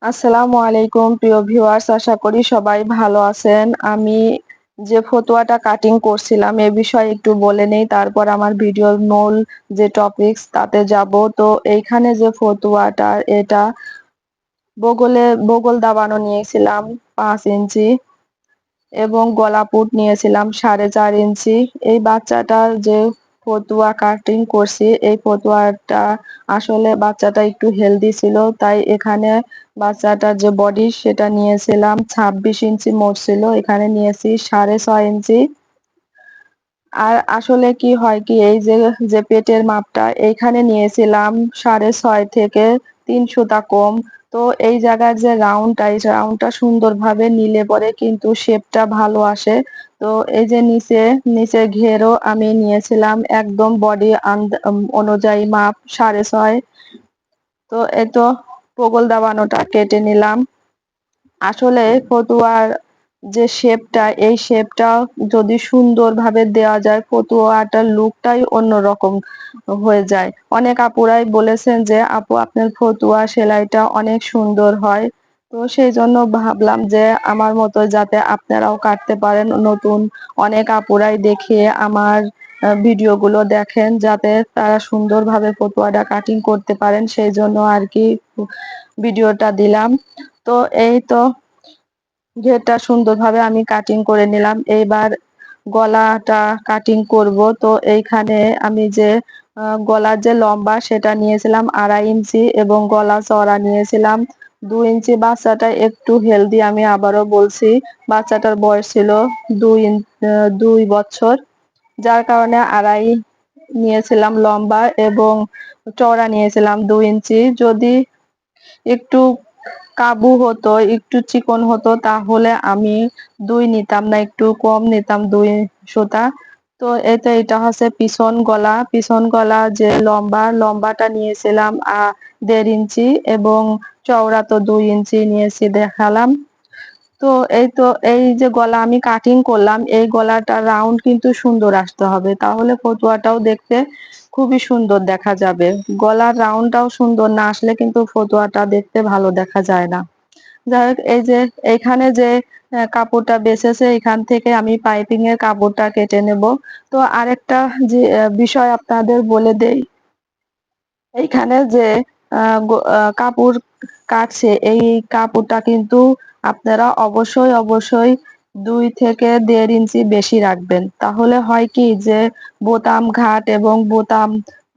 আসসালামু আলাইকুম প্রিয় ভিউয়ার্স, আশা করি সবাই ভালো আছেন। আমি যে ফতুয়াটা কাটিং করছিলাম এ বিষয়ে একটু বলে নেই, তারপর আমার ভিডিওর মূল যে টপিকস তাতে যাব। তো এইখানে যে ফতুয়াটা, এটা বগল দাবানো নিয়েছিলাম 5 ইঞ্চি এবং গলা পুট নিয়েছিলাম 4.5 ইঞ্চি। এই বাচ্চাটার যে ফতুয়া কাটিং করছি, এই ফতুয়াটা আসলে বাচ্চাটা একটু হেলদি ছিল, তাই এখানে বাচ্চাটার যে বডি সেটা নিয়েছিলাম 26 ইঞ্চি মোট ছিল, এখানে নিয়েছি 6.5 ইঞ্চি। আর আসলে কি হয় কি, এই যে যে পেটের মাপটা এইখানে নিয়েছিলাম 6.5 থেকে 3 সুতা কম। তো এই জায়গার যে রাউন্ডটা, এই রাউন্ডটা সুন্দরভাবে নিলে পরে কিন্তু শেপটা ভালো আসে। তো এই যে নিচে ঘেরও আমি নিয়েছিলাম একদম বডি অনুযায়ী মাপ 6.5। তো এই তো বগল দাবানোটা কেটে নিলাম। আসলে ফতুয়ার যে শেপটা, এই শেপটা যদি সুন্দরভাবে দেওয়া যায়, ফতুয়াটার লুকটাই অন্যরকম হয়ে যায়। অনেক আপুরাই বলেছেন যে আপু আপনার ফতুয়া সেলাইটা অনেক সুন্দর হয়। তো সেই জন্য ভাবলাম যে আমার মতো যাতে আপনারাও কাটতে পারেন, নতুন অনেক আপুরাই দেখে আমার ভিডিওগুলো দেখেন, যাতে তারা সুন্দরভাবে ফতুয়াটা কাটিং করতে পারেন, সেই জন্য আর কি ভিডিওটা দিলাম। তো এই তো ঘেরটা সুন্দরভাবে আমি কাটিং করে নিলাম। এইবার গলাটা কাটিং করব। তো এইখানে আমি যে গলার যে লম্বা সেটা নিয়েছিলাম 2.5 ইঞ্চি এবং গলা চওড়া নিয়েছিলাম 2 ইঞ্চি। বাচ্চাটা একটু হেলদি, আমি আবারও বলছি, বাচ্চাটার বয়স ছিল 2 বছর, যার কারণে 2.5 নিয়েছিলাম লম্বা এবং চওড়া নিয়েছিলাম 2 ইঞ্চি। যদি একটু কাবু হতো, একটু চিকন হতো, তাহলে আমি 2 নিতাম না, একটু কম নিতাম 2 সুতা। তো এতে এটা হচ্ছে পিছন গলা যে লম্বাটা নিয়েছিলাম 1.5 ইঞ্চি এবং চওড়া তো 2 ইঞ্চি নিয়েছি দেখালাম। তো এই যে গলা আমি কাটিং করলাম, এই গলাটা রাউন্ড কিন্তু সুন্দর আসতে হবে, তাহলে ফতুয়াটাও দেখতে খুবই সুন্দর দেখা যাবে। গলার রাউন্ডটাও সুন্দর না আসলে কিন্তু ফতুয়াটা দেখতে ভালো দেখা যায় না। যাই হোক, এই যে এইখানে যে কাপড়টা বেঁচেছে, এখান থেকে আমি পাইপিং এর কাপড়টা কেটে নেব। তো আরেকটা যে বিষয় আপনাদের বলে দেই, এইখানে যে কাপড় কাটছে, এই কাপড়টা কিন্তু আপনারা অবশ্যই 2 থেকে 1.5 ইঞ্চি বেশি রাখবেন। তাহলে হয় কি যে বোতাম ঘাট এবং বোতাম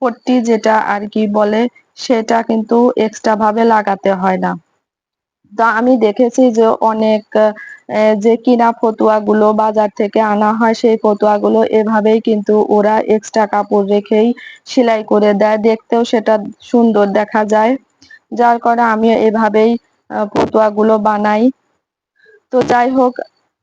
পট্টি যেটা আর কি বলে, সেটা কিন্তু এক্সট্রা ভাবে লাগাতে হয় না। তা আমি দেখেছি যে অনেক যে কিনা ফতুয়া গুলো বাজার থেকে আনা হয়, সেই ফতুয়া গুলো এভাবেই কিন্তু ওরা এক্সট্রা কাপড় রেখেই সেলাই করে দেয়, দেখতেও সেটা সুন্দর দেখা যায়। যার কারণে আমি এভাবেই ফতুয়া গুলো বানাই। তো যাই হোক,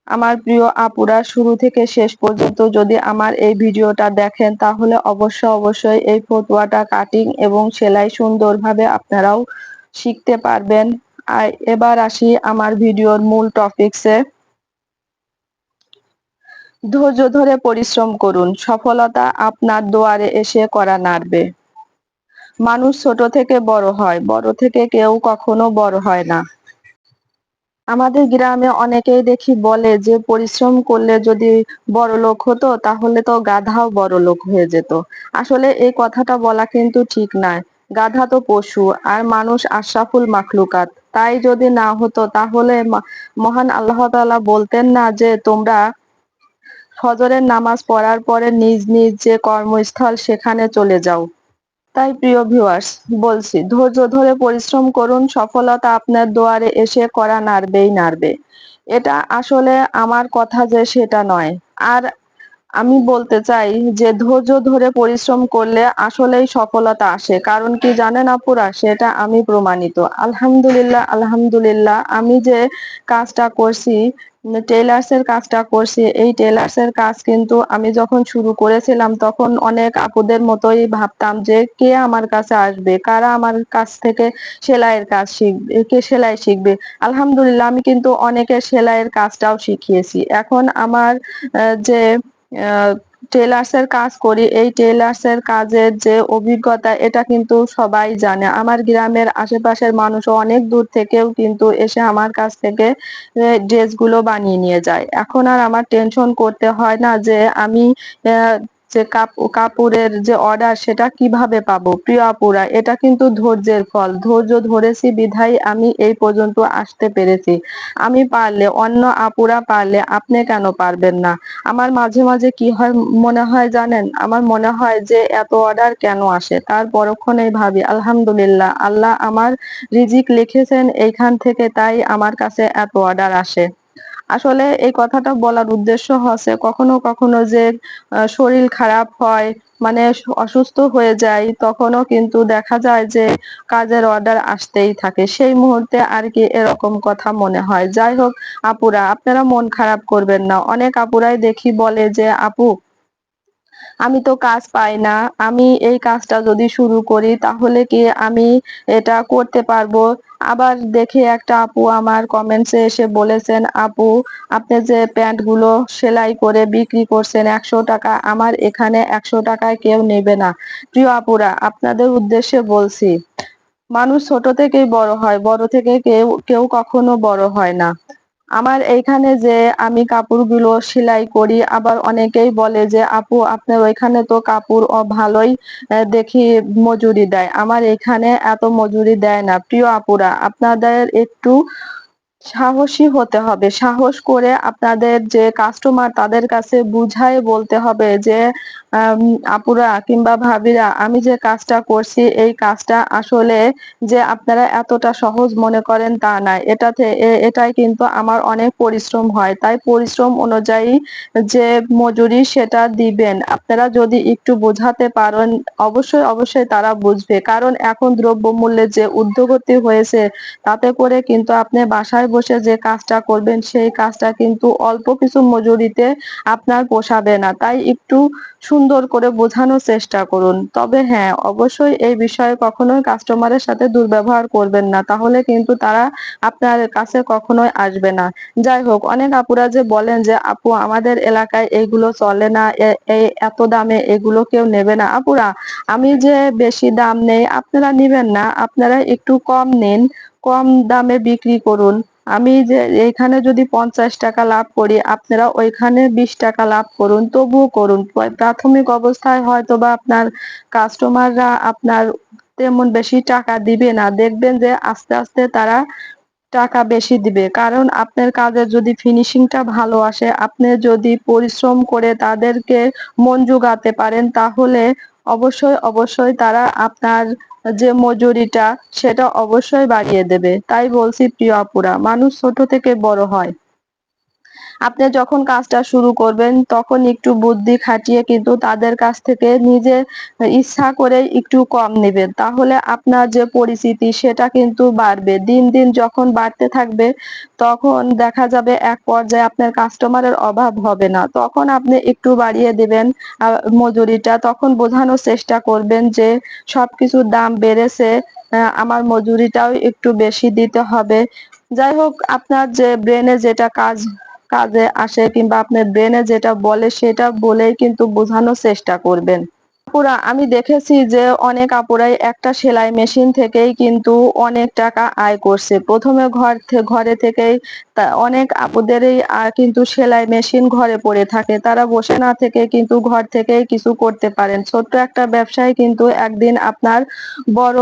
আমার প্রিয় আপুরা, শুরু থেকে শেষ পর্যন্ত যদি আমার এই ভিডিওটা দেখেন, তাহলে অবশ্যই এই ফতুয়াটা কাটিং এবং সেলাই সুন্দরভাবে আপনারাও শিখতে পারবেন। আর এবার আসি আমার ভিডিওর মূল টপিকসে। ধৈর্য ধরে পরিশ্রম করুন, সফলতা আপনার দুয়ারে এসে কড়া নাড়বে। মানুষ ছোট থেকে বড় হয়, বড় থেকে কেউ কখনো বড় হয় না। আমাদের গ্রামে অনেকেই দেখি বলে যে পরিশ্রম করলে যদি বড়লোক হতো, তাহলে তো গাধাও বড়লোক হয়ে যেত। আসলে এই কথাটা বলা কিন্তু ঠিক নয়। গাধা তো পশু আর মানুষ আশরাফুল মাখলুকাত। তাই যদি না হতো, তাহলে মহান আল্লাহ তাআলা বলতেন না যে তোমরা ফজরের নামাজ পড়ার পরে নিজ নিজ যে কর্মস্থল সেখানে চলে যাও। তাই প্রিয় ভিউয়ার্স, বলছি ধৈর্য ধরে পরিশ্রম করুন, সফলতা আপনার দুয়ারে এসে কড়া নাড়বে। এটা আসলে আমার কথা যে সেটা নয়। আর আমি বলতে চাই যে ধৈর্য ধরে পরিশ্রম করলে আসলেই সফলতা আসে। কারণ কি জানেন আপুরা, সেটা আমি প্রমাণিত। আলহামদুলিল্লাহ, আমি যে কাজটা করছি, টেইলার্স এর কাজটা করছি, এই টেইলার্স এর কাজ কিন্তু আমি যখন শুরু করেছিলাম, তখন অনেক আপুদের মতোই ভাবতাম যে কে আমার কাছে আসবে, কারা আমার কাছ থেকে সেলাইয়ের কাজ শিখবে, কে সেলাই শিখবে। আলহামদুলিল্লাহ, আমি কিন্তু অনেকের সেলাইয়ের কাজটাও শিখিয়েছি। এখন আমার যে টেলার্স এর কাজ করি, এই টেলার্স এর কাজের যে অভিজ্ঞতা এটা কিন্তু সবাই জানে। আমার গ্রামের আশেপাশের মানুষও অনেক দূর থেকেও কিন্তু এসে আমার কাছ থেকে ড্রেসগুলো বানিয়ে নিয়ে যায়। এখন আর আমার টেনশন করতে হয় না যে আমি যে কাপড়ের যে অর্ডার সেটা কিভাবে পাবো। প্রিয় আপুরা, এটা কিন্তু ধৈর্যের ফল। ধৈর্য ধরেছি বিধায় আমি এই পর্যন্ত আসতে পেরেছি। আমি পারলে, অন্য আপুরা পারলে আপনি কেন পারবেন না? আমার মাঝে মাঝে কি হয় মনে হয় জানেন, আমার মনে হয় যে এত অর্ডার কেন আসে, তার পরক্ষণেই ভাবি আলহামদুলিল্লাহ, আল্লাহ আমার রিজিক লিখেছেন এইখান থেকে, তাই আমার কাছে এত অর্ডার আসে। আসলে এই কথাটা বলার উদ্দেশ্য হচ্ছে কখনো কখনো যে শরীর খারাপ হয়, মানে অসুস্থ হয়ে যায়, তখনও কিন্তু দেখা যায় যে কাজের অর্ডার আসতেই থাকে। সেই মুহূর্তে আর কি এরকম কথা মনে হয়। যাই হোক আপুরা, আপনারা মন খারাপ করবেন না। অনেক আপুরাই দেখি বলে যে আপু আমি তো কাজ পাই না, আমি এই কাজটা যদি শুরু করি তাহলে কি আমি এটা করতে পারবো? আবার দেখি একটা আপু আমার কমেন্টসে এসে বলেছেন, আপু আপনি যে প্যান্ট গুলো সেলাই করে বিক্রি করছেন 100 টাকা, আমার এখানে 100 টাকায় কেউ নেবে না। প্রিয় আপুরা, আপনাদের উদ্দেশ্যে বলছি, মানুষ ছোট থেকেই বড় হয়, বড় থেকে কেউ কেউ কখনো বড় হয় না। আমার এইখানে যে আমি কাপড়গুলো সেলাই করি, আবার অনেকেই বলে যে আপু আপনার ওইখানে তো কাপড় ভালোই দেখি মজুরি দেয়, আমার এখানে এত মজুরি দেয় না। প্রিয় আপুরা, আপনাদের একটু সাহসী হতে হবে। সাহস করে আপনাদের যে কাস্টমার তাদের কাছে বুঝায় বলতে হবে যে আম, আপুরা কিংবা ভাবিরা, আমি যে কাজটা করছি এই কাজটা আসলে যে আপনারা এতটা সহজ মনে করেন তা না, এটাই কিন্তু আমার অনেক পরিশ্রম হয়, তাই পরিশ্রম অনুযায়ী যে মজুরি সেটা দিবেন। আপনারা যদি একটু বোঝাতে পারেন অবশ্যই অবশ্যই তারা বুঝবে, কারণ এখন দ্রব্যমূল্যের যে ঊর্ধ্বগতি হয়েছে তাতে করে কিন্তু আপনি বাসায় বসে যে কাজটা করবেন সেই কাজটা কিন্তু অল্প কিছু মজুরিতে আপনার পোষাবে না। তাই একটু সুন্দর করে বোঝানোর চেষ্টা করুন। তবে হ্যাঁ, অবশ্যই এই বিষয়ে কখনোই কাস্টমারের সাথে দুর্ব্যবহার করবেন না, তাহলে কিন্তু তারা আপনার কাছে কখনোই আসবে না। যাই হোক, অনেক আপুরা যে বলেন যে আপু আমাদের এলাকায় এইগুলো চলে না, এই এত দামে এগুলো কেউ নেবে না। আপুরা, আমি যে বেশি দাম নেই আপনারা নিবেন না, আপনারা একটু কম নিন, কম দামে বিক্রি করুন। আমি যে এইখানে যদি 50 টাকা লাভ করি, আপনারা ওইখানে 20 টাকা লাভ করুন, তবুও করুন। প্রাথমিক অবস্থায় হয়তো বা আপনার কাস্টমাররা আপনার তেমন বেশি টাকা দিবে না, দেখবেন যে আস্তে আস্তে তারা টাকা বেশি দিবে। কারণ আপনার কাজের যদি ফিনিশিংটা ভালো আসে, আপনি যদি পরিশ্রম করে তাদেরকে মন জোগাতে পারেন, তাহলে অবশ্যই অবশ্যই তারা আপনার যে মজুরিটা সেটা অবশ্যই বাড়িয়ে দেবে। তাই বলছি প্রিয় আপুরা, মানুষ ছোট থেকে বড় হয়। আপনি যখন কাজটা শুরু করবেন তখন একটু বুদ্ধি খাটিয়ে কিন্তু তাদের কাছ থেকে নিজে ইচ্ছা করে একটু কম নেবেন, তাহলে আপনার যে পরিচিতি সেটা কিন্তু বাড়বে। দিন দিন যখন বাড়তে থাকবে তখন দেখা যাবে এক পর্যায়ে আপনার কাস্টমারের অভাব হবে না, তখন আপনি একটু বাড়িয়ে দিবেন মজুরিটা। তখন বোঝানোর চেষ্টা করবেন যে সবকিছুর দাম বেড়েছে, আমার মজুরিটাও একটু বেশি দিতে হবে। যাই হোক, আপনার যে ব্রেনে যেটা কাজে আসে কিংবা আপনার ব্রেনে যেটা বলে সেটা বলেই কিন্তু বোঝানোর চেষ্টা করবেন। আপুরা, আমি দেখেছি যে অনেক আপুরাই একটা সেলাই মেশিন থেকেই কিন্তু অনেক টাকা আয় করছে। প্রথমে ঘরে থেকেই অনেক আপুদেরই কিন্তু সেলাই মেশিন ঘরে পড়ে থাকে, তারা বসে না থেকে কিন্তু ঘর থেকেই কিছু করতে পারেন। ছোট্ট একটা ব্যবসায় কিন্তু একদিন আপনার বড়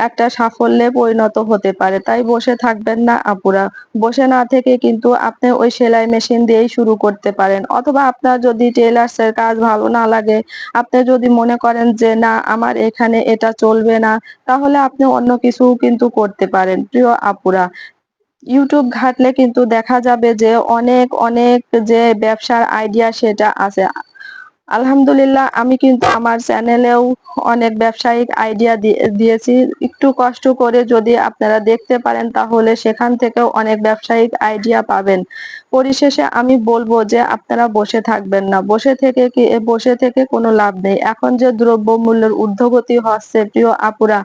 একটা সাফল্যে পরিণত হতে পারে। তাই বসে থাকবেন না আপুরা, বসে না থেকে কিন্তু আপনি ওই সেলাই মেশিন দিয়েই শুরু করতে পারেন। অথবা আপনার যদি টেলার্স এর কাজ ভালো না লাগে, আপনি যদি মনে করেন যে না আমার এখানে এটা চলবে না, তাহলে আপনি অন্য কিছু কিন্তু করতে পারেন। প্রিয় আপুরা, ইউটিউব ঘাটলে কিন্তু দেখা যাবে যে অনেক অনেক যে ব্যবসার আইডিয়া সেটা আছে। আলহামদুলিল্লাহ, আমি কিন্তু আমার চ্যানেলেও অনেক ব্যবসায়িক আইডিয়া দিয়েছি। একটু কষ্ট করে যদি আপনারা দেখতে পারেন তাহলে সেখান থেকেও অনেক ব্যবসায়িক আইডিয়া পাবেন। পরিশেষে আমি বলবো যে আপনারা বসে থাকবেন না, বসে থেকে কোনো লাভ নেই। এখন যে দ্রব্যমূল্যের ঊর্ধ্বগতি হচ্ছে প্রিয় আপুরা,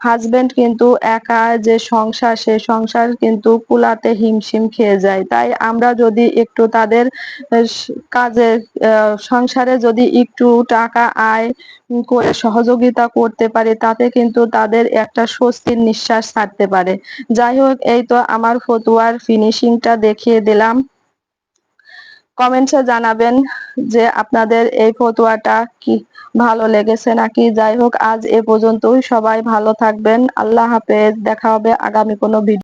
হাজবেন্ড কিন্তু একা যে সংসার, সে সংসার কিন্তু কুলাতে হিমশিম খেয়ে যায়। তাই আমরা যদি একটু তাদের কাজে সংসারে যদি একটু টাকা আয় করে সহযোগিতা করতে পারি, তাতে কিন্তু তাদের একটা স্বস্তির নিঃশ্বাস ছাড়তে পারে। যাই হোক, এই তো আমার ফতুয়ার ফিনিশিংটা দেখিয়ে দিলাম। কমেন্টসে জানাবেন যে আপনাদের এই ফতুয়াটা কি ভালো লেগেছে নাকি। যাই হোক, আজ এ পর্যন্তই। সবাই ভালো থাকবেন। আল্লাহ হাফেজ। দেখা হবে আগামী কোনো ভিডিও।